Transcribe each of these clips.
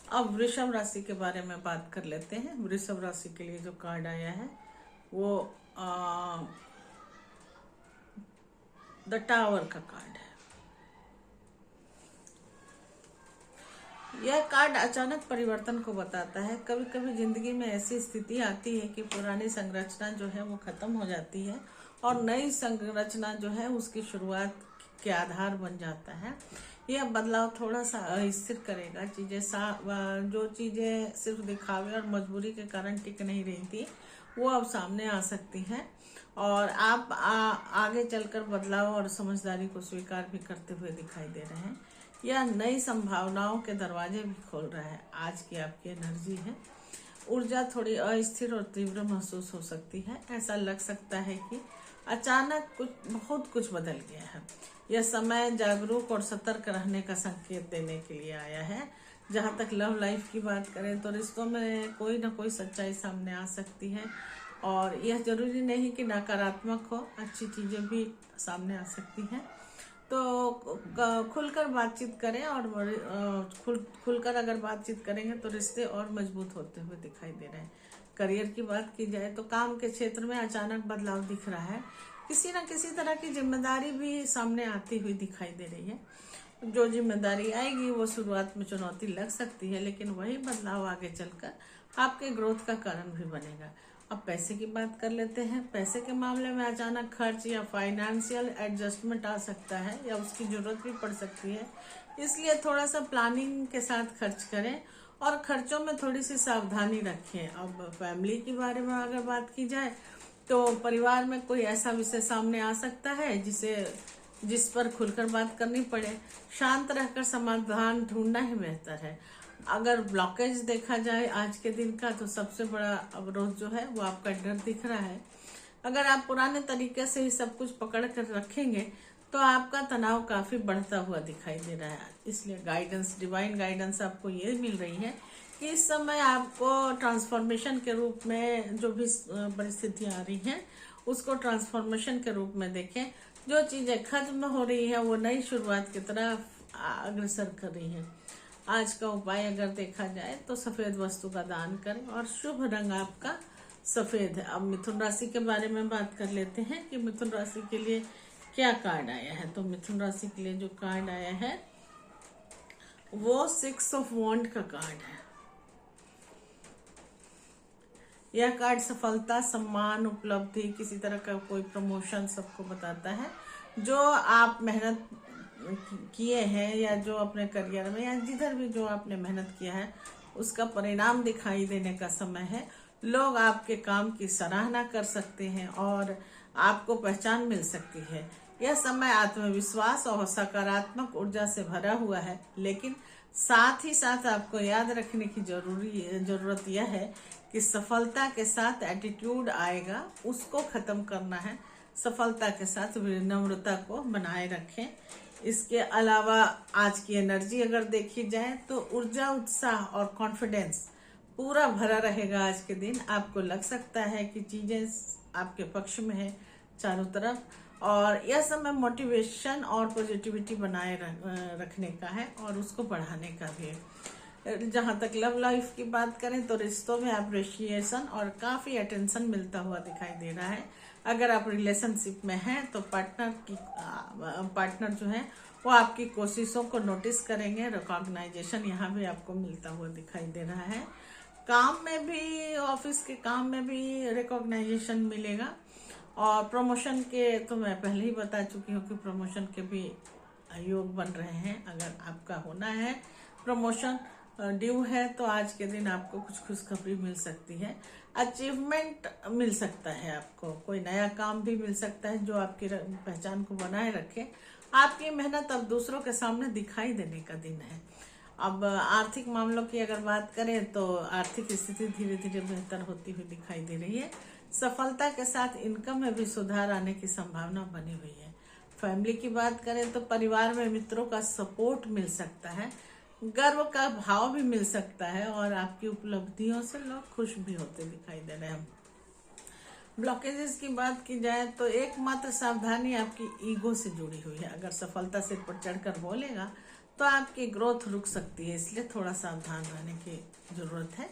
अब वृषभ राशि के बारे में बात कर लेते हैं। वृषभ राशि के लिए जो कार्ड आया है वो द टावर का कार्ड है। यह कार्ड अचानक परिवर्तन को बताता है। कभी कभी जिंदगी में ऐसी स्थिति आती है कि पुरानी संरचना जो है वो खत्म हो जाती है और नई संरचना जो है उसकी शुरुआत के आधार बन जाता है। यह बदलाव थोड़ा सा अस्थिर करेगा। जो चीजें सिर्फ दिखावे और मजबूरी के कारण टिक नहीं रही थी वो अब सामने आ सकती हैं और आप आगे चलकर बदलाव और समझदारी को स्वीकार भी करते हुए दिखाई दे रहे हैं। यह नई संभावनाओं के दरवाजे भी खोल रहा है। आज की आपकी एनर्जी है, ऊर्जा थोड़ी अस्थिर और तीव्र महसूस हो सकती है। ऐसा लग सकता है कि अचानक बहुत कुछ बदल गया है। यह समय जागरूक और सतर्क रहने का संकेत देने के लिए आया है। जहाँ तक लव लाइफ की बात करें तो रिश्तों में कोई ना कोई सच्चाई सामने आ सकती है और यह जरूरी नहीं कि नकारात्मक हो, अच्छी चीजें भी सामने आ सकती हैं। तो खुलकर बातचीत करें और खुलकर अगर बातचीत करेंगे तो रिश्ते और मजबूत होते हुए दिखाई दे रहे हैं। करियर की बात की जाए तो काम के क्षेत्र में अचानक बदलाव दिख रहा है। किसी न किसी तरह की जिम्मेदारी भी सामने आती हुई दिखाई दे रही है। जो जिम्मेदारी आएगी वो शुरुआत में चुनौती लग सकती है, लेकिन वही बदलाव आगे चलकर आपके ग्रोथ का कारण भी बनेगा। अब पैसे की बात कर लेते हैं। पैसे के मामले में अचानक खर्च या फाइनेंशियल एडजस्टमेंट आ सकता है या उसकी जरूरत भी पड़ सकती है, इसलिए थोड़ा सा प्लानिंग के साथ खर्च करें और खर्चों में थोड़ी सी सावधानी रखें। अब फैमिली के बारे में अगर बात की जाए तो परिवार में कोई ऐसा विषय सामने आ सकता है जिस पर खुलकर बात करनी पड़े। शांत रहकर समाधान ढूंढना ही बेहतर है। अगर ब्लॉकेज देखा जाए आज के दिन का तो सबसे बड़ा अवरोध जो है वो आपका डर दिख रहा है। अगर आप पुराने तरीके से ही सब कुछ पकड़ कर रखेंगे तो आपका तनाव काफी बढ़ता हुआ दिखाई दे रहा है। इसलिए डिवाइन गाइडेंस आपको ये मिल रही है कि इस समय आपको ट्रांसफॉर्मेशन के रूप में जो भी परिस्थितियां आ रही हैं उसको ट्रांसफॉर्मेशन के रूप में देखें। जो चीजें खत्म हो रही है वो नई शुरुआत की तरफ अग्रसर कर रही है। आज का उपाय अगर देखा जाए तो सफेद वस्तु का दान करें और शुभ रंग आपका सफेद है। अब मिथुन राशि के बारे में बात कर लेते हैं कि मिथुन राशि के लिए क्या कार्ड आया है। तो मिथुन राशि के लिए जो कार्ड आया है वो 6 ऑफ वॉन्ड का कार्ड है। यह कार्ड सफलता, सम्मान, उपलब्धि, किसी तरह का कोई प्रमोशन सबको बताता है। जो आप मेहनत किए हैं या जो अपने करियर में या जिधर भी जो आपने मेहनत किया है उसका परिणाम दिखाई देने का समय है। लोग आपके काम की सराहना कर सकते हैं और आपको पहचान मिल सकती है। यह समय आत्मविश्वास और सकारात्मक ऊर्जा से भरा हुआ है, लेकिन साथ ही साथ आपको याद रखने की जरूरत यह है कि सफलता के साथ एटीट्यूड आएगा, उसको खत्म करना है। सफलता के साथ विनम्रता को बनाए रखें। इसके अलावा आज की एनर्जी अगर देखी जाए तो ऊर्जा, उत्साह और कॉन्फिडेंस पूरा भरा रहेगा। आज के दिन आपको लग सकता है कि चीजें आपके पक्ष में है चारों तरफ, और यह समय मोटिवेशन और पॉजिटिविटी बनाए रखने का है और उसको बढ़ाने का भी है। जहाँ तक लव लाइफ की बात करें तो रिश्तों में अप्रिशिएशन और काफी अटेंशन मिलता हुआ दिखाई दे रहा है। अगर आप रिलेशनशिप में हैं तो पार्टनर जो है वो आपकी कोशिशों को नोटिस करेंगे। रिकॉग्नाइजेशन यहाँ भी आपको मिलता हुआ दिखाई दे रहा है। काम में भी, ऑफिस के काम में भी रिकॉग्नाइजेशन मिलेगा। और प्रमोशन के तो मैं पहले ही बता चुकी हूँ कि प्रमोशन के भी योग बन रहे हैं। अगर आपका होना है प्रमोशन ड्यू है तो आज के दिन आपको कुछ खुशखबरी मिल सकती है। अचीवमेंट मिल सकता है, आपको कोई नया काम भी मिल सकता है जो आपकी पहचान को बनाए रखे। आपकी मेहनत अब दूसरों के सामने दिखाई देने का दिन है। अब आर्थिक मामलों की अगर बात करें तो आर्थिक स्थिति धीरे धीरे बेहतर होती हुई दिखाई दे रही है। सफलता के साथ इनकम में भी सुधार आने की संभावना बनी हुई है। फैमिली की बात करें तो परिवार में मित्रों का सपोर्ट मिल सकता है, गर्व का भाव भी मिल सकता है और आपकी उपलब्धियों से लोग खुश भी होते दिखाई दे रहे हैं। ब्लॉकेजेस की बात की जाए तो एकमात्र सावधानी आपकी ईगो से जुड़ी हुई है। अगर सफलता सिर पर चढ़कर बोलेगा तो आपकी ग्रोथ रुक सकती है, इसलिए थोड़ा सावधान रहने की जरूरत है।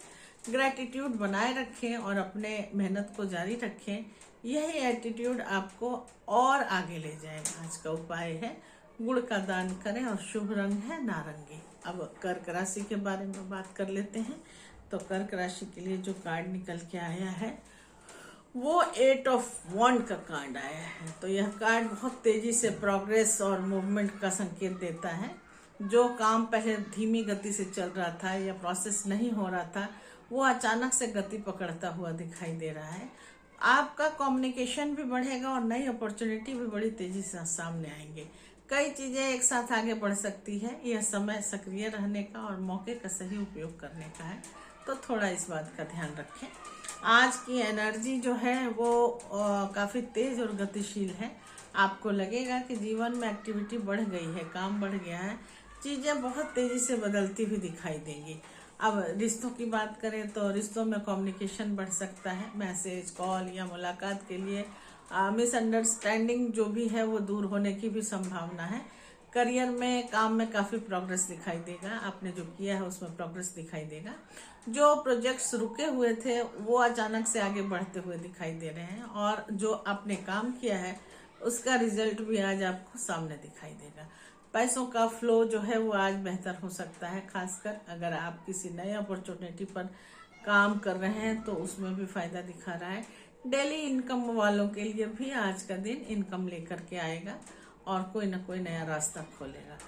ग्रैटिट्यूड बनाए रखें और अपने मेहनत को जारी रखें, यही एटीट्यूड आपको और आगे ले जाएगा। आज का उपाय है गुड़ का दान करें और शुभ रंग है नारंगी। अब कर्क राशि के बारे में बात कर लेते हैं। तो कर्क राशि के लिए जो कार्ड निकल के आया है वो 8 ऑफ वॉन्ड का कार्ड आया है। तो यह कार्ड बहुत तेजी से प्रोग्रेस और मूवमेंट का संकेत देता है। जो काम पहले धीमी गति से चल रहा था या प्रोसेस नहीं हो रहा था, वो अचानक से गति पकड़ता हुआ दिखाई दे रहा है। आपका कम्युनिकेशन भी बढ़ेगा और नई अपॉर्चुनिटी भी बड़ी तेजी से सामने आएंगे। कई चीजें एक साथ आगे बढ़ सकती है। यह समय सक्रिय रहने का और मौके का सही उपयोग करने का है, तो थोड़ा इस बात का ध्यान रखें। आज की एनर्जी जो है वो काफी तेज और गतिशील है। आपको लगेगा कि जीवन में एक्टिविटी बढ़ गई है, काम बढ़ गया है, चीजें बहुत तेजी से बदलती हुई दिखाई देंगी। अब रिश्तों की बात करें तो रिश्तों में कम्युनिकेशन बढ़ सकता है। मैसेज, कॉल या मुलाकात के लिए मिसअंडरस्टैंडिंग जो भी है वो दूर होने की भी संभावना है। करियर में, काम में काफी प्रोग्रेस दिखाई देगा। आपने जो किया है उसमें प्रोग्रेस दिखाई देगा। जो प्रोजेक्ट्स रुके हुए थे वो अचानक से आगे बढ़ते हुए दिखाई दे रहे हैं और जो आपने काम किया है उसका रिजल्ट भी आज आपको सामने दिखाई देगा। पैसों का फ्लो जो है वो आज बेहतर हो सकता है, खासकर अगर आप किसी नए अपॉर्चुनिटी पर काम कर रहे हैं तो उसमें भी फायदा दिखा रहा है। डेली इनकम वालों के लिए भी आज का दिन इनकम लेकर के आएगा और कोई ना कोई नया रास्ता खोलेगा।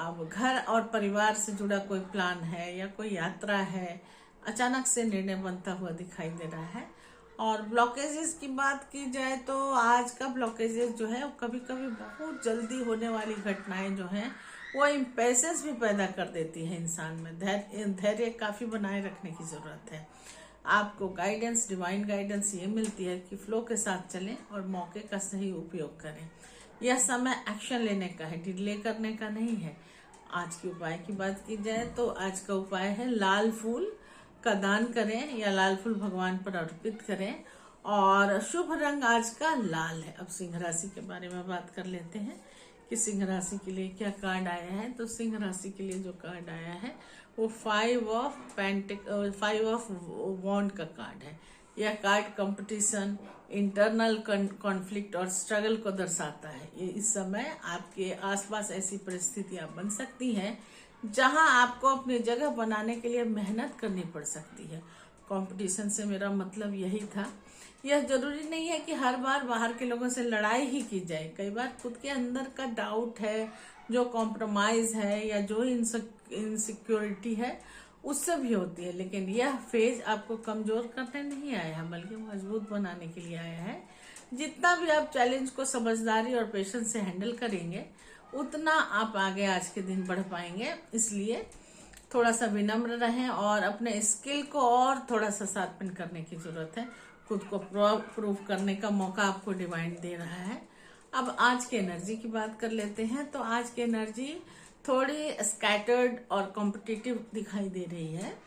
अब घर और परिवार से जुड़ा कोई प्लान है या कोई यात्रा है, अचानक से निर्णय बनता हुआ दिखाई दे रहा है। और ब्लॉकेजेस की बात की जाए तो आज का ब्लॉकेजेस जो है कभी कभी बहुत जल्दी होने वाली घटनाएं जो हैं वो इम्पेशेंस भी पैदा कर देती है इंसान में। धैर्य काफी बनाए रखने की जरूरत है। आपको गाइडेंस, डिवाइन गाइडेंस ये मिलती है कि फ्लो के साथ चलें और मौके का सही उपयोग करें। यह समय एक्शन लेने का है, डिले करने का नहीं है। आज के उपाय की बात की जाए तो आज का उपाय है लाल फूल का दान करें या लाल फूल भगवान पर अर्पित करें और शुभ रंग आज का लाल है। अब सिंह राशि के बारे में बात कर लेते हैं कि सिंह राशि के लिए क्या कार्ड आया है। तो सिंह राशि के लिए जो कार्ड आया है वो 5 ऑफ वॉन्ड का कार्ड है। यह कार्ड कंपटीशन, इंटरनल कॉन्फ्लिक्ट और स्ट्रगल को दर्शाता है। ये इस समय आपके आसपास ऐसी परिस्थितियां बन सकती हैं जहां आपको अपनी जगह बनाने के लिए मेहनत करनी पड़ सकती है। कंपटीशन से मेरा मतलब यही था। यह जरूरी नहीं है कि हर बार बाहर के लोगों से लड़ाई ही की जाए। कई बार खुद के अंदर का डाउट है, जो कॉम्प्रोमाइज है या जो इनसिक्योरिटी है उससे भी होती है। लेकिन यह फेज आपको कमजोर करने नहीं आया है बल्कि मजबूत बनाने के लिए आया है। जितना भी आप चैलेंज को समझदारी और पेशेंस से हैंडल करेंगे उतना आप आगे आज के दिन बढ़ पाएंगे। इसलिए थोड़ा सा विनम्र रहें और अपने स्किल को और थोड़ा सा शार्पन करने की जरूरत है। खुद को प्रूव करने का मौका आपको डिवाइन दे रहा है। अब आज की एनर्जी की बात कर लेते हैं। तो आज की एनर्जी थोड़ी स्कैटर्ड और कॉम्पिटिटिव दिखाई दे रही है।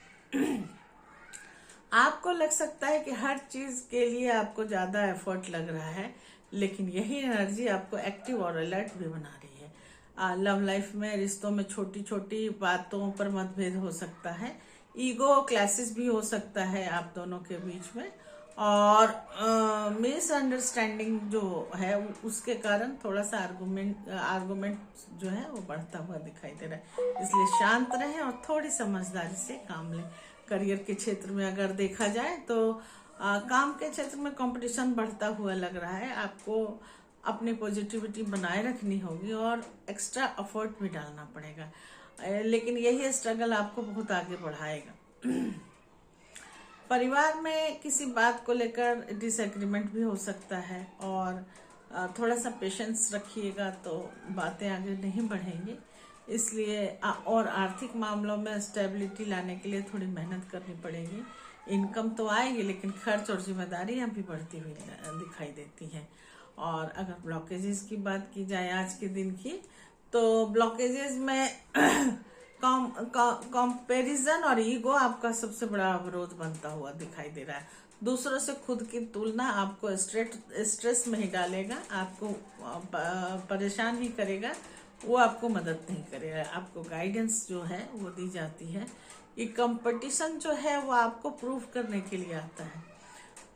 आपको लग सकता है कि हर चीज के लिए आपको ज्यादा एफर्ट लग रहा है, लेकिन यही एनर्जी आपको एक्टिव और अलर्ट भी बना रही है। लव लाइफ में, रिश्तों में छोटी छोटी बातों पर मतभेद हो सकता है। ईगो क्लैशेस भी हो सकता है आप दोनों के बीच में और मिसअंडरस्टैंडिंग जो है उसके कारण थोड़ा सा आर्गुमेंट जो है वो बढ़ता हुआ दिखाई दे रहा है। इसलिए शांत रहें और थोड़ी समझदारी से काम लें। करियर के क्षेत्र में अगर देखा जाए तो काम के क्षेत्र में कंपटीशन बढ़ता हुआ लग रहा है। आपको अपनी पॉजिटिविटी बनाए रखनी होगी और एक्स्ट्रा एफर्ट भी डालना पड़ेगा, लेकिन यही स्ट्रगल आपको बहुत आगे बढ़ाएगा। परिवार में किसी बात को लेकर डिसएग्रीमेंट भी हो सकता है और थोड़ा सा पेशेंस रखिएगा तो बातें आगे नहीं बढ़ेंगी। इसलिए और आर्थिक मामलों में स्टेबिलिटी लाने के लिए थोड़ी मेहनत करनी पड़ेगी। इनकम तो आएगी लेकिन खर्च और जिम्मेदारियां भी बढ़ती हुई दिखाई देती हैं। और अगर ब्लॉकेजेस की बात की जाए आज के दिन की, तो ब्लॉकेजेस में कंपैरिजन और ईगो आपका सबसे बड़ा अवरोध बनता हुआ दिखाई दे रहा है। दूसरों से खुद की तुलना आपको स्ट्रेस में ही डालेगा, आपको परेशान ही करेगा वो आपको मदद नहीं करेगा। आपको गाइडेंस जो है वो दी जाती है कि कंपटीशन जो है वो आपको प्रूव करने के लिए आता है।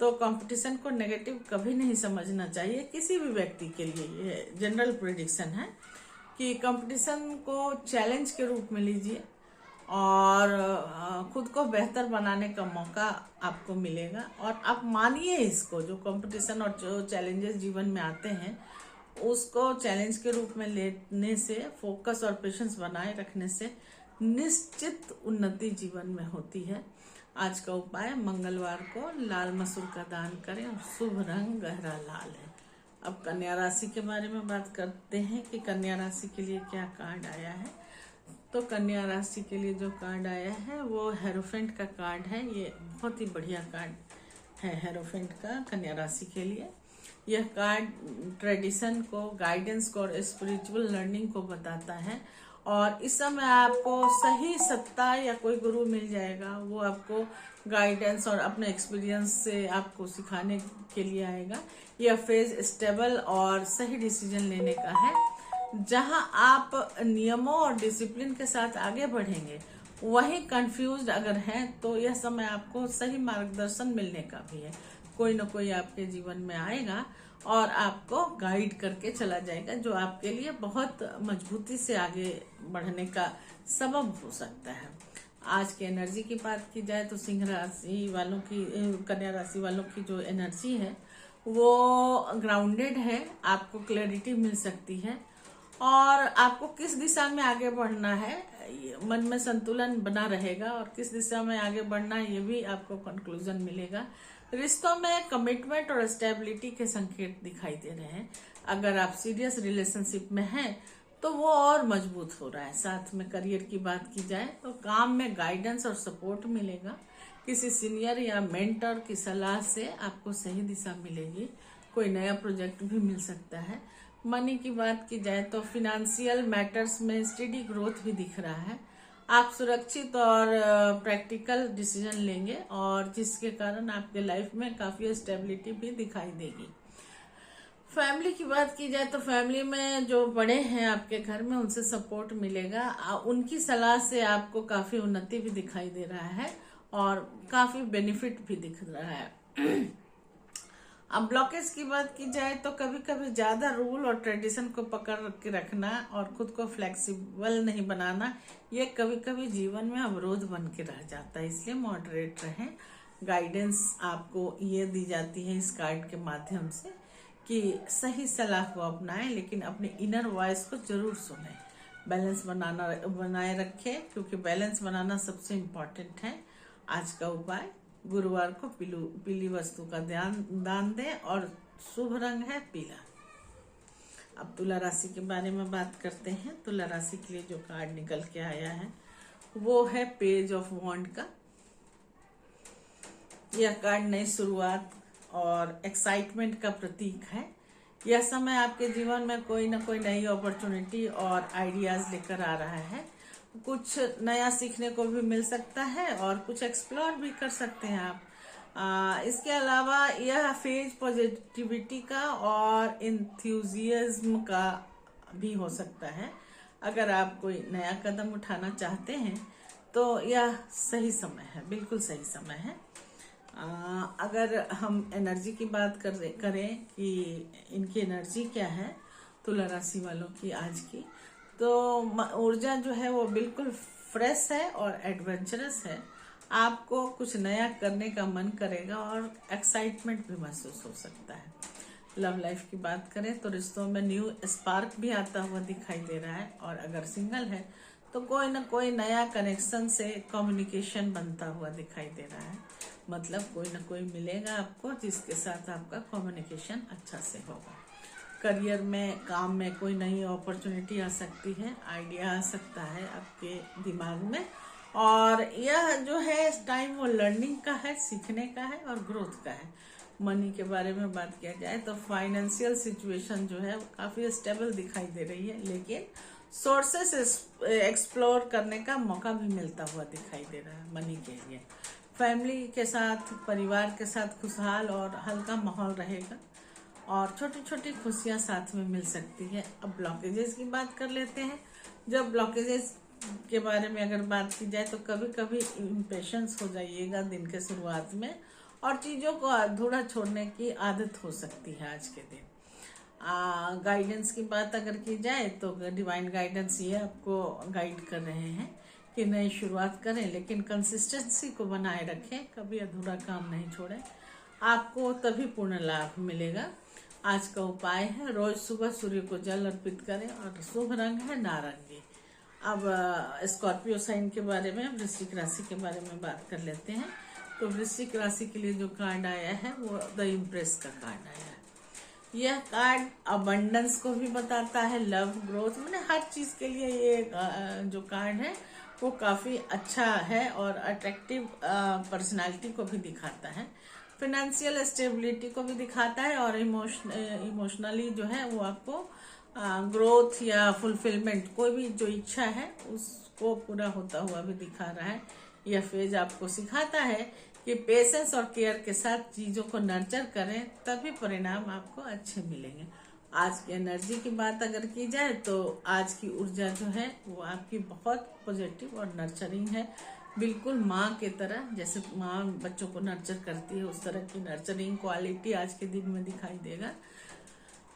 तो कंपटीशन को नेगेटिव कभी नहीं समझना चाहिए किसी भी व्यक्ति के लिए। ये जनरल प्रेडिक्शन है कि कंपटीशन को चैलेंज के रूप में लीजिए और खुद को बेहतर बनाने का मौका आपको मिलेगा। और आप मानिए इसको, जो कंपटीशन और जो चैलेंजेस जीवन में आते हैं उसको चैलेंज के रूप में लेने से, फोकस और पेशेंस बनाए रखने से निश्चित उन्नति जीवन में होती है। आज का उपाय, मंगलवार को लाल मसूर का दान करें और शुभ रंग गहरा लाल है। अब कन्या राशि के बारे में बात करते हैं कि कन्या राशि के लिए क्या कार्ड आया है। तो कन्या राशि के लिए जो कार्ड आया है वो हेरोफेंट का कार्ड है। ये बहुत ही बढ़िया कार्ड है हेरोफेंट का कन्या राशि के लिए। यह कार्ड ट्रेडिशन को, गाइडेंस को और स्पिरिचुअल लर्निंग को बताता है। और इस समय आपको सही सत्ता या कोई गुरु मिल जाएगा, वो आपको गाइडेंस और अपने एक्सपीरियंस से आपको सिखाने के लिए आएगा। यह फेज स्टेबल और सही डिसीजन लेने का है। जहां आप नियमों और डिसिप्लिन के साथ आगे बढ़ेंगे, वही कंफ्यूज्ड अगर हैं तो यह समय आपको सही मार्गदर्शन मिलने का भी है। कोई न कोई आपके जीवन में आएगा और आपको गाइड करके चला जाएगा, जो आपके लिए बहुत मजबूती से आगे बढ़ने का सबब हो सकता है। आज की एनर्जी की बात की जाए तो सिंह राशि वालों की, कन्या राशि वालों की जो एनर्जी है वो ग्राउंडेड है। आपको क्लैरिटी मिल सकती है और आपको किस दिशा में आगे बढ़ना है, मन में संतुलन बना रहेगा और किस दिशा में आगे बढ़ना है ये भी आपको कंक्लूजन मिलेगा। रिश्तों में कमिटमेंट और स्टेबिलिटी के संकेत दिखाई दे रहे हैं। अगर आप सीरियस रिलेशनशिप में हैं तो वो और मजबूत हो रहा है। साथ में करियर की बात की जाए तो काम में गाइडेंस और सपोर्ट मिलेगा। किसी सीनियर या मेंटर की सलाह से आपको सही दिशा मिलेगी। कोई नया प्रोजेक्ट भी मिल सकता है। मनी की बात की जाए तो फिनेंशियल मैटर्स में स्टेडी ग्रोथ भी दिख रहा है। आप सुरक्षित और प्रैक्टिकल डिसीजन लेंगे और जिसके कारण आपके लाइफ में काफी स्टेबिलिटी भी दिखाई देगी। फैमिली की बात की जाए तो फैमिली में जो बड़े हैं आपके घर में, उनसे सपोर्ट मिलेगा। उनकी सलाह से आपको काफी उन्नति भी दिखाई दे रहा है और काफी बेनिफिट भी दिख रहा है। अब ब्लॉकेज की बात की जाए तो कभी कभी ज्यादा रूल और ट्रेडिशन को पकड़ के रखना और खुद को फ्लेक्सिबल नहीं बनाना, ये कभी कभी जीवन में अवरोध बन के रह जाता है। इसलिए मॉडरेट रहें। गाइडेंस आपको ये दी जाती है इस कार्ड के माध्यम से कि सही सलाह को अपनाएं, लेकिन अपने इनर वॉइस को जरूर सुनें। बैलेंस बनाए रखें, क्योंकि बैलेंस बनाना सबसे इम्पोर्टेंट है। आज का उपाय, गुरुवार को पीली वस्तु का दान दें और शुभ रंग है पीला। अब तुला राशि के बारे में बात करते हैं। तुला राशि के लिए जो कार्ड निकल के आया है वो है पेज ऑफ वॉन्ड का। यह कार्ड नई शुरुआत और एक्साइटमेंट का प्रतीक है। यह समय आपके जीवन में कोई ना कोई नई अपॉर्चुनिटी और आइडियाज लेकर आ रहा है। कुछ नया सीखने को भी मिल सकता है और कुछ एक्सप्लोर भी कर सकते हैं आप। इसके अलावा यह फेज पॉजिटिविटी का और इंथ्यूजियाज्म का भी हो सकता है। अगर आप कोई नया कदम उठाना चाहते हैं तो यह सही समय है, बिल्कुल सही समय है। अगर हम एनर्जी की बात करें कि इनकी एनर्जी क्या है तुला राशि वालों की आज की, तो ऊर्जा जो है वो बिल्कुल फ्रेश है और एडवेंचरस है। आपको कुछ नया करने का मन करेगा और एक्साइटमेंट भी महसूस हो सकता है। लव लाइफ की बात करें तो रिश्तों में न्यू स्पार्क भी आता हुआ दिखाई दे रहा है। और अगर सिंगल है तो कोई ना कोई नया कनेक्शन से कम्युनिकेशन बनता हुआ दिखाई दे रहा है। मतलब कोई ना कोई मिलेगा आपको जिसके साथ आपका कम्युनिकेशन अच्छा से होगा। करियर में, काम में कोई नई अपॉर्चुनिटी आ सकती है, आइडिया आ सकता है आपके दिमाग में। और यह जो है टाइम वो लर्निंग का है, सीखने का है और ग्रोथ का है। मनी के बारे में बात किया जाए तो फाइनेंशियल सिचुएशन जो है वो काफी स्टेबल दिखाई दे रही है, लेकिन सोर्सेस एक्सप्लोर करने का मौका भी मिलता हुआ दिखाई दे रहा है मनी के लिए। फैमिली के साथ, परिवार के साथ खुशहाल और हल्का माहौल रहेगा। और छोटी छोटी खुशियां साथ में मिल सकती है। अब ब्लॉकेजेस की बात कर लेते हैं। जब ब्लॉकेजेस के बारे में अगर बात की जाए तो कभी कभी इम्पेशंस हो जाइएगा दिन के शुरुआत में, और चीज़ों को अधूरा छोड़ने की आदत हो सकती है आज के दिन। गाइडेंस की बात अगर की जाए तो डिवाइन गाइडेंस ये आपको गाइड कर रहे हैं कि नई शुरुआत करें, लेकिन कंसिस्टेंसी को बनाए रखें, कभी अधूरा काम नहीं छोड़ें, आपको तभी पूर्ण लाभ मिलेगा। आज का उपाय है रोज सुबह सूर्य को जल अर्पित करें, और शुभ रंग है नारंगी। अब स्कॉर्पियो साइन के बारे में, वृश्चिक राशि के बारे में बात कर लेते हैं। तो वृश्चिक राशि के लिए जो कार्ड आया है वो द इम्प्रेस का कार्ड आया है। यह कार्ड अबंडेंस को भी बताता है, लव, ग्रोथ, मैंने हर चीज के लिए ये जो कार्ड है वो काफी अच्छा है, और अट्रैक्टिव पर्सनालिटी को भी दिखाता है, फाइनेंशियल स्टेबिलिटी को भी दिखाता है, और इमोशनली जो है वो आपको ग्रोथ या फुलफिलमेंट, कोई भी जो इच्छा है उसको पूरा होता हुआ भी दिखा रहा है। यह फेज आपको सिखाता है कि पेशेंस और केयर के साथ चीजों को नर्चर करें, तभी परिणाम आपको अच्छे मिलेंगे। आज की एनर्जी की बात अगर की जाए तो आज की ऊर्जा जो है वो आपकी बहुत पॉजिटिव और नर्चरिंग है, बिल्कुल माँ के तरह, जैसे माँ बच्चों को नर्चर करती है उस तरह की नर्चरिंग क्वालिटी आज के दिन में दिखाई देगा।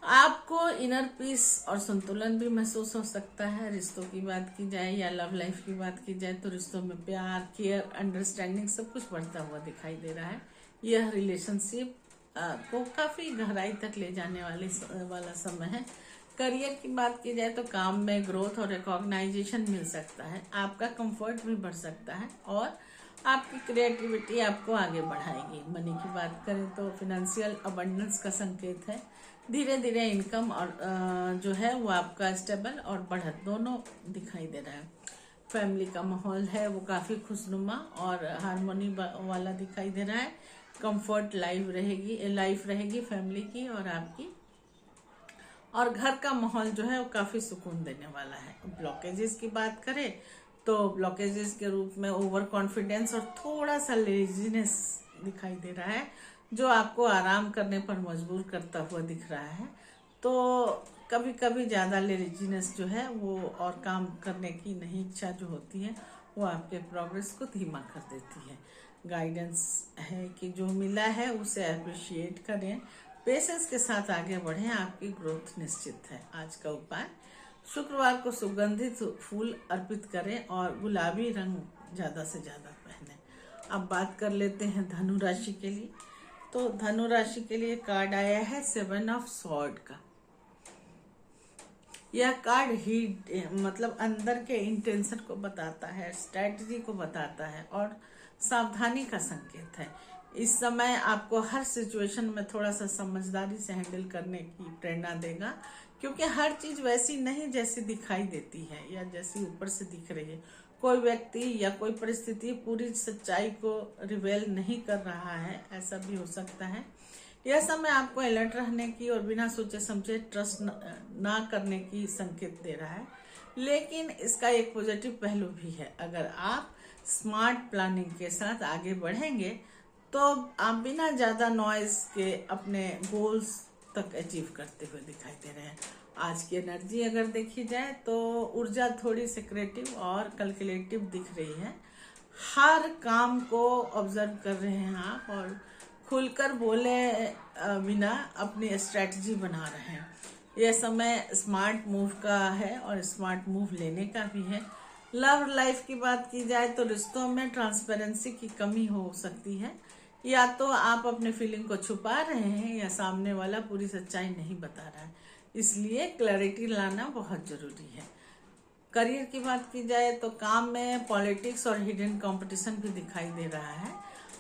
आपको इनर पीस और संतुलन भी महसूस हो सकता है। रिश्तों की बात की जाए या लव लाइफ की बात की जाए तो रिश्तों में प्यार, केयर, अंडरस्टैंडिंग सब कुछ बढ़ता हुआ दिखाई दे रहा है। यह रिलेशनशिप को काफी गहराई तक ले जाने वाला समय है। करियर की बात की जाए तो काम में ग्रोथ और रिकॉग्नाइजेशन मिल सकता है, आपका कंफर्ट भी बढ़ सकता है, और आपकी क्रिएटिविटी आपको आगे बढ़ाएगी। मनी की बात करें तो फिनेंशियल अबंडेंस का संकेत है, धीरे धीरे इनकम और जो है वो आपका स्टेबल और बढ़त दोनों दिखाई दे रहा है। फैमिली का माहौल है वो काफी खुशनुमा और हार्मोनी वाला दिखाई दे रहा है। कंफर्ट लाइफ रहेगी फैमिली की और आपकी, और घर का माहौल जो है वो काफी सुकून देने वाला है। ब्लॉकेजेस की बात करें तो ब्लॉकेजेस के रूप में ओवर कॉन्फिडेंस और थोड़ा सा लेजीनेस दिखाई दे रहा है, जो आपको आराम करने पर मजबूर करता हुआ दिख रहा है। तो कभी कभी ज़्यादा लेजीनेस जो है वो और काम करने की नहीं इच्छा जो होती है वो आपके प्रोग्रेस को धीमा कर देती है। गाइडेंस है कि जो मिला है उसे अप्रिशिएट करें, पेशेंस के साथ आगे बढ़ें, आपकी ग्रोथ निश्चित है। आज का उपाय, शुक्रवार को सुगंधित फूल अर्पित करें और गुलाबी रंग ज़्यादा से ज़्यादा पहने। अब बात कर लेते हैं धनु राशि के लिए। तो धनु राशि के लिए कार्ड आया है 7 ऑफ स्वॉर्ड का। यह कार्ड ही मतलब अंदर के इंटेंशन को बताता है, स्ट्रेटजी को बताता है और सावधानी का संकेत है। इस समय आपको हर सिचुएशन में थोड़ा सा समझदारी से हैंडल करने की प्रेरणा देगा, क्योंकि हर चीज वैसी नहीं जैसी दिखाई देती है या जैसी ऊपर से दिख रही है। कोई व्यक्ति या कोई परिस्थिति पूरी सच्चाई को रिवेल नहीं कर रहा है, ऐसा भी हो सकता है। यह समय आपको अलर्ट रहने की और बिना सोचे समझे ट्रस्ट ना करने की संकेत दे रहा है, लेकिन इसका एक पॉजिटिव पहलू भी है। अगर आप स्मार्ट प्लानिंग के साथ आगे बढ़ेंगे तो आप बिना ज्यादा नॉइज के अपने गोल्स तक अचीव करते हुए दिखाई दे रहे हैं। आज की एनर्जी अगर देखी जाए तो ऊर्जा थोड़ी सिक्रेटिव और कैलकुलेटिव दिख रही है। हर काम को ऑब्जर्व कर रहे हैं आप और खुलकर बोले बिना अपनी स्ट्रेटजी बना रहे हैं। यह समय स्मार्ट मूव का है और स्मार्ट मूव लेने का भी है। लव लाइफ की बात की जाए तो रिश्तों में ट्रांसपेरेंसी की कमी हो सकती है, या तो आप अपने फीलिंग को छुपा रहे हैं या सामने वाला पूरी सच्चाई नहीं बता रहा है, इसलिए क्लैरिटी लाना बहुत जरूरी है। करियर की बात की जाए तो काम में पॉलिटिक्स और हिडन कंपटीशन भी दिखाई दे रहा है।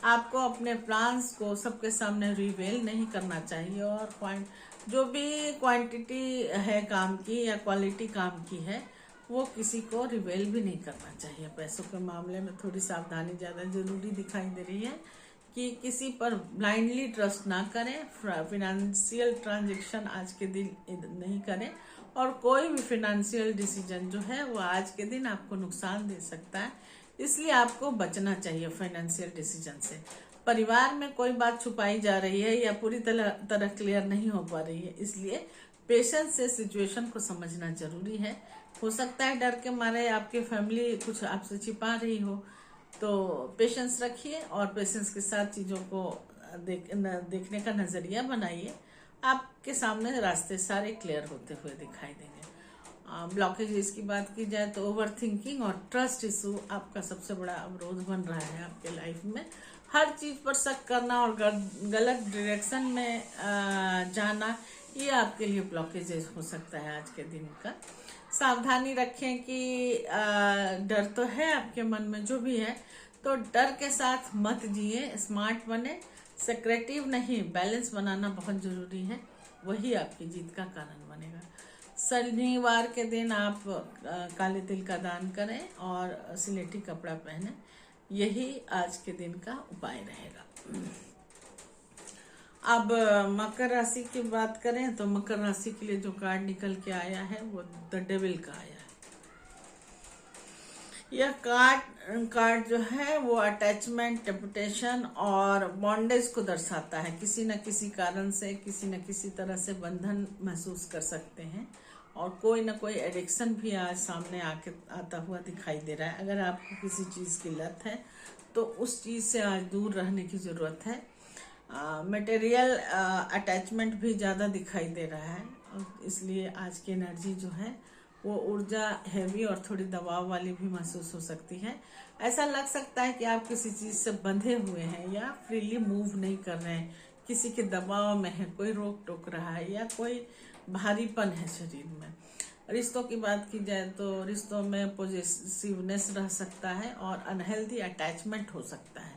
आपको अपने प्लान्स को सबके सामने रिवेल नहीं करना चाहिए, और जो भी क्वांटिटी है काम की या क्वालिटी काम की है वो किसी को रिवेल भी नहीं करना चाहिए। पैसों के मामले में थोड़ी सावधानी ज़्यादा जरूरी दिखाई दे रही है कि किसी पर ब्लाइंडली ट्रस्ट ना करें। फिनेंशियल ट्रांजैक्शन आज के दिन नहीं करें, और कोई भी फिनेंशियल डिसीजन जो है वो आज के दिन आपको नुकसान दे सकता है, इसलिए आपको बचना चाहिए फाइनेंशियल डिसीजन से। परिवार में कोई बात छुपाई जा रही है या पूरी तरह क्लियर नहीं हो पा रही है, इसलिए पेशेंस से सिचुएशन को समझना जरूरी है। हो सकता है डर के मारे आपकी फैमिली कुछ आपसे छिपा रही हो, तो पेशेंस रखिए और पेशेंस के साथ चीज़ों को देखने का नज़रिया बनाइए। आपके सामने रास्ते सारे क्लियर होते हुए दिखाई देंगे। ब्लॉकेजेस की बात की जाए तो ओवर थिंकिंग और ट्रस्ट इशू आपका सबसे बड़ा अवरोध बन रहा है आपके लाइफ में। हर चीज़ पर शक करना और गलत डायरेक्शन में जाना, ये आपके लिए ब्लॉकेजेस हो सकता है आज के दिन का। सावधानी रखें कि डर तो है आपके मन में जो भी है, तो डर के साथ मत जिए, स्मार्ट बने, सेक्रेटिव नहीं, बैलेंस बनाना बहुत जरूरी है, वही आपकी जीत का कारण बनेगा। शनिवार के दिन आप काले तिल का दान करें और सिलेटी कपड़ा पहने, यही आज के दिन का उपाय रहेगा। अब मकर राशि की बात करें तो मकर राशि के लिए जो कार्ड निकल के आया है वो द डेविल का आया है। यह कार्ड जो है वो अटैचमेंट, टेम्पटेशन और बॉन्डेज को दर्शाता है। किसी न किसी कारण से, किसी न किसी तरह से बंधन महसूस कर सकते हैं और कोई ना कोई एडिक्शन भी आज सामने आता हुआ दिखाई दे रहा है। अगर आपको किसी चीज़ की लत है तो उस चीज़ से आज दूर रहने की ज़रूरत है। मटेरियल अटैचमेंट भी ज़्यादा दिखाई दे रहा है, इसलिए आज की एनर्जी जो है वो ऊर्जा हैवी और थोड़ी दबाव वाली भी महसूस हो सकती है। ऐसा लग सकता है कि आप किसी चीज़ से बंधे हुए हैं या फ्रीली मूव नहीं कर रहे हैं, किसी के दबाव में है, कोई रोक टोक रहा है या कोई भारीपन है शरीर में। रिश्तों की बात की जाए तो रिश्तों में पॉजिटिवनेस रह सकता है और अनहेल्दी अटैचमेंट हो सकता है।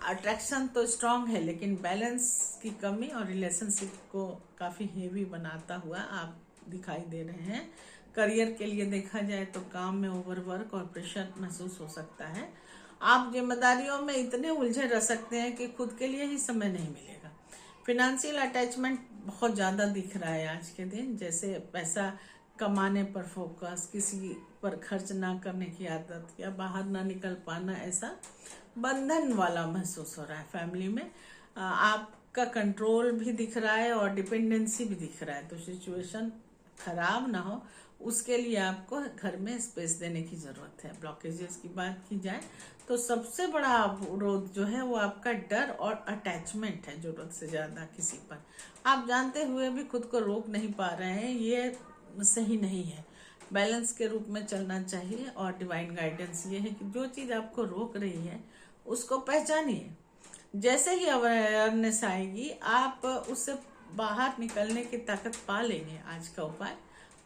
अट्रैक्शन तो स्ट्रांग है, लेकिन बैलेंस की कमी और रिलेशनशिप को काफ़ी हेवी बनाता हुआ आप दिखाई दे रहे हैं। करियर के लिए देखा जाए तो काम में ओवरवर्क और प्रेशर महसूस हो सकता है। आप जिम्मेदारियों में इतने उलझे रह सकते हैं कि खुद के लिए ही समय नहीं मिलेगा। फिनेंशियल अटैचमेंट बहुत ज़्यादा दिख रहा है आज के दिन, जैसे पैसा कमाने पर फोकस, किसी पर खर्च ना करने की आदत या बाहर ना निकल पाना, ऐसा बंधन वाला महसूस हो रहा है। फैमिली में आपका कंट्रोल भी दिख रहा है और डिपेंडेंसी भी दिख रहा है, तो सिचुएशन खराब ना हो उसके लिए आपको घर में स्पेस देने की ज़रूरत है। ब्लॉकेजेस की बात की जाए तो सबसे बड़ा अवरोध जो है वो आपका डर और अटैचमेंट है, ज़रूरत से ज़्यादा किसी पर। आप जानते हुए भी खुद को रोक नहीं पा रहे हैं, ये सही नहीं है। बैलेंस के रूप में चलना चाहिए और डिवाइन गाइडेंस ये है कि जो चीज़ आपको रोक रही है उसको पहचानिए। जैसे ही अवेयरनेस आएगी आप उससे बाहर निकलने की ताकत पा लेंगे। आज का उपाय,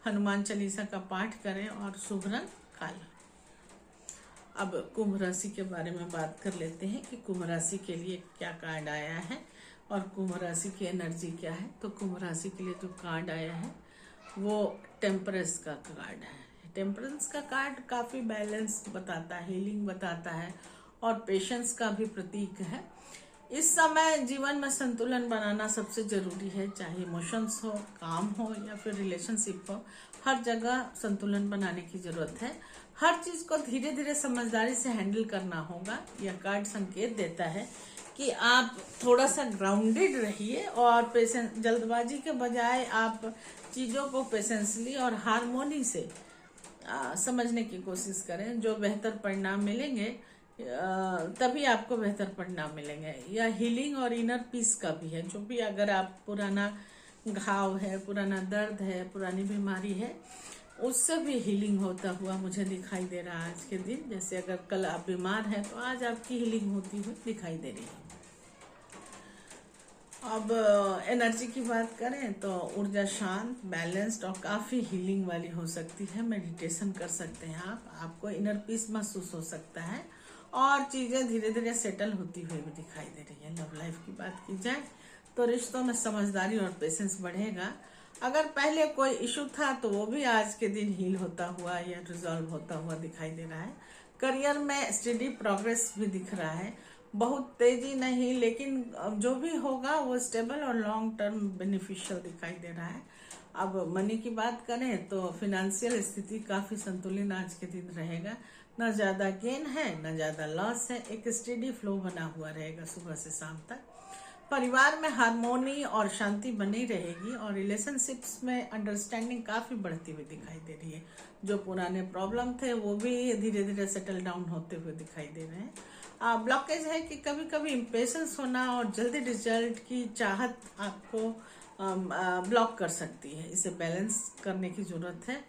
हनुमान चालीसा का पाठ करें और शुभ रंग काला। अब कुंभ राशि के बारे में बात कर लेते हैं कि कुंभ राशि के लिए क्या कार्ड आया है और कुंभ राशि की एनर्जी क्या है। तो कुंभ राशि के लिए जो कार्ड आया है वो टेम्परेंस का कार्ड है। टेम्परेंस का कार्ड काफ़ी बैलेंस बताता है, हीलिंग बताता है और पेशेंस का भी प्रतीक है। इस समय जीवन में संतुलन बनाना सबसे जरूरी है, चाहे इमोशंस हो, काम हो या फिर रिलेशनशिप हो, हर जगह संतुलन बनाने की जरूरत है। हर चीज को धीरे धीरे समझदारी से हैंडल करना होगा। यह कार्ड संकेत देता है कि आप थोड़ा सा ग्राउंडेड रहिए और पेशेंस, जल्दबाजी के बजाय आप चीजों को पेशेंसली और हार्मोनी से समझने की कोशिश करें। जो बेहतर परिणाम मिलेंगे तभी आपको बेहतर परिणाम मिलेंगे। यह हीलिंग और इनर पीस का भी है। जो भी अगर आप पुराना घाव है, पुराना दर्द है, पुरानी बीमारी है, उससे भी हीलिंग होता हुआ मुझे दिखाई दे रहा है आज के दिन। जैसे अगर कल आप बीमार हैं तो आज आपकी हीलिंग होती हुई दिखाई दे रही है। अब एनर्जी की बात करें तो ऊर्जा शांत, बैलेंस्ड और काफ़ी हीलिंग वाली हो सकती है। मेडिटेशन कर सकते हैं आपको इनर पीस महसूस हो सकता है और चीज़ें धीरे धीरे सेटल होती हुई भी दिखाई दे रही है। लव लाइफ की बात की जाए तो रिश्तों में समझदारी और पेशेंस बढ़ेगा। अगर पहले कोई इशू था तो वो भी आज के दिन हील होता हुआ या रिजॉल्व होता हुआ दिखाई दे रहा है। करियर में स्टडी प्रोग्रेस भी दिख रहा है, बहुत तेजी नहीं, लेकिन जो भी होगा वो स्टेबल और लॉन्ग टर्म बेनिफिशियल दिखाई दे रहा है। अब मनी की बात करें तो फिनेंशियल स्थिति काफ़ी संतुलित आज के दिन रहेगा। न ज्यादा गेन है न ज्यादा लॉस है, एक स्टेडी फ्लो बना हुआ रहेगा सुबह से शाम तक। परिवार में हार्मोनी और शांति बनी रहेगी और रिलेशनशिप्स में अंडरस्टैंडिंग काफी बढ़ती हुई दिखाई दे रही है। जो पुराने प्रॉब्लम थे वो भी धीरे धीरे सेटल डाउन होते हुए दिखाई दे रहे हैं। ब्लॉकेज है कि कभी कभी इम्पेशंस होना और जल्दी रिजल्ट की चाहत आपको ब्लॉक कर सकती है। इसे बैलेंस करने की जरूरत है।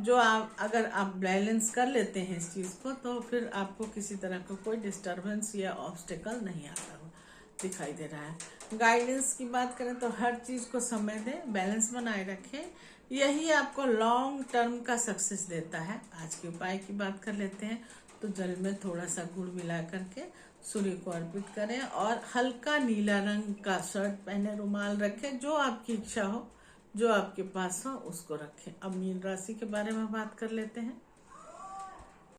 जो अगर आप बैलेंस कर लेते हैं इस चीज को, तो फिर आपको किसी तरह का कोई डिस्टरबेंस या ऑब्स्टिकल नहीं आता हुआ दिखाई दे रहा है। गाइडेंस की बात करें तो हर चीज को समय दें, बैलेंस बनाए रखें, यही आपको लॉन्ग टर्म का सक्सेस देता है। आज के उपाय की बात कर लेते हैं। तो जल में थोड़ा सा गुड़ मिला करके सूर्य को अर्पित करें और हल्का नीला रंग का शर्ट पहने, रुमाल रखें, जो आपकी इच्छा हो, जो आपके पास हो उसको रखें। अब मीन राशि के बारे में बात कर लेते हैं।